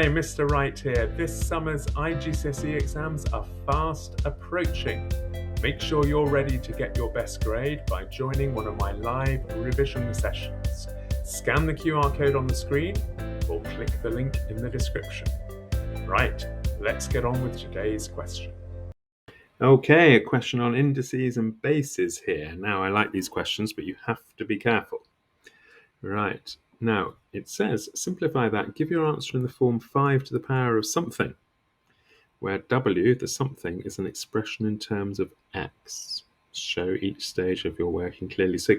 Hi, Mr Wright here. This summer's IGCSE exams are fast approaching. Make sure you're ready to get your best grade by joining one of my live revision sessions. Scan the QR code on the screen or click the link in the description. Right, let's get on with today's question. Okay, a question on indices and bases here. Now, I like these questions, but you have to be careful. Right, now it says, simplify that, give your answer in the form 5 to the power of something, where w, the something, is an expression in terms of x. Show each stage of your working clearly. So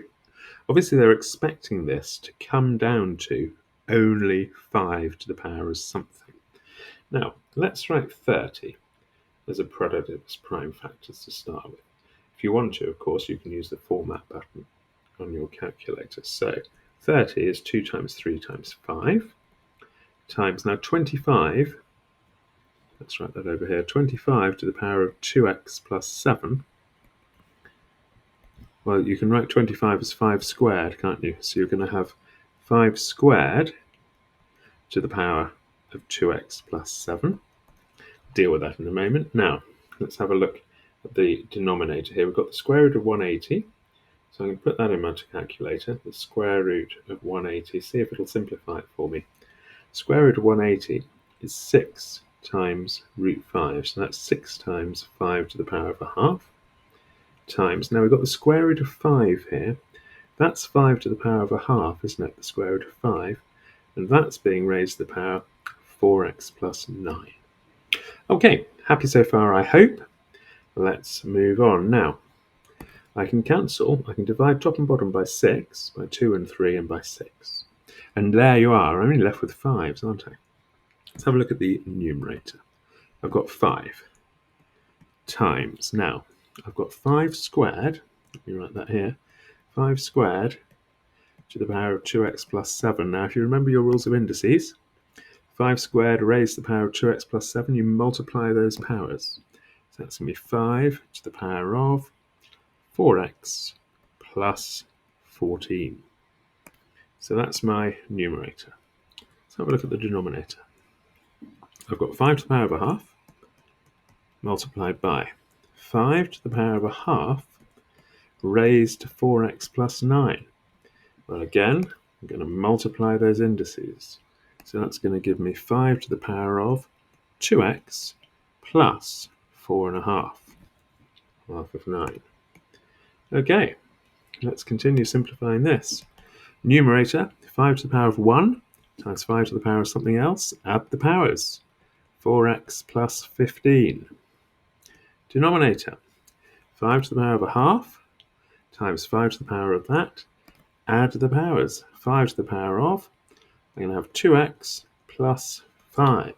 obviously they're expecting this to come down to only 5 to the power of something. Now, let's write 30 as a product of its prime factors to start with. If you want to, of course, you can use the format button on your calculator. So 30 is 2 times 3 times 5 times, now 25, let's write that over here, 25 to the power of 2x plus 7. Well, you can write 25 as 5 squared, can't you? So you're going to have 5 squared to the power of 2x plus 7. Deal with that in a moment. Now, let's have a look at the denominator here. We've got the square root of 180. So I'm going to put that in my calculator, the square root of 180, see if it'll simplify it for me. Square root of 180 is 6 times root 5, so that's 6 times 5 to the power of a half, times, now we've got the square root of 5 here, that's 5 to the power of a half, isn't it, the square root of 5, and that's being raised to the power 4x plus 9. Okay, happy so far, I hope. Let's move on now. I can cancel, I can divide top and bottom by 6, by 2 and 3, and by 6. And there you are, I'm only left with 5s, aren't I? Let's have a look at the numerator. I've got 5 times, now, I've got 5 squared, let me write that here, 5 squared to the power of 2x plus 7. Now, if you remember your rules of indices, 5 squared raised to the power of 2x plus 7, you multiply those powers. So that's going to be 5 to the power of 4x plus 14. So that's my numerator. Let's have a look at the denominator. I've got 5 to the power of a half multiplied by 5 to the power of a half raised to 4x plus 9. Well, again, I'm going to multiply those indices. So that's going to give me 5 to the power of 2x plus 4.5, half of 9. Okay, let's continue simplifying this. Numerator, 5 to the power of 1 times 5 to the power of something else. Add the powers. 4x plus 15. Denominator, 5 to the power of a half times 5 to the power of that. Add the powers. 5 to the power of, I'm going to have 2x plus 5.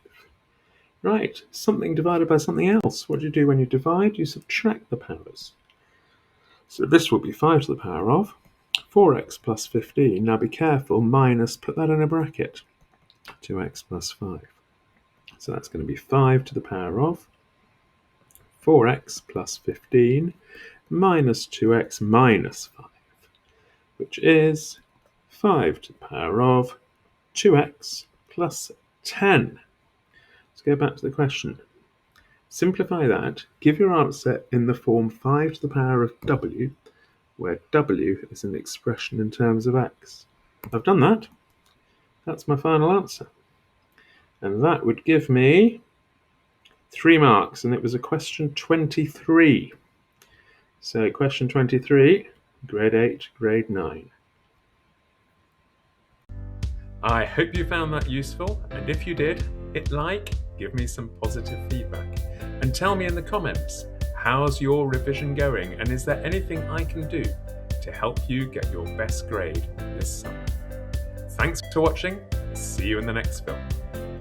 Right, something divided by something else. What do you do when you divide? You subtract the powers. So this will be 5 to the power of 4x plus 15. Now be careful, minus, put that in a bracket. 2x plus 5. So that's going to be 5 to the power of 4x plus 15 minus 2x minus 5, which is 5 to the power of 2x plus 10. Let's go back to the question. Simplify that, give your answer in the form 5 to the power of w, where w is an expression in terms of x. I've done that. That's my final answer. And that would give me 3 marks, and it was a question 23. So question 23, grade 8, grade 9. I hope you found that useful, and if you did, hit like, give me some positive feedback, and tell me in the comments, how's your revision going, and is there anything I can do to help you get your best grade this summer? Thanks for watching. See you in the next film.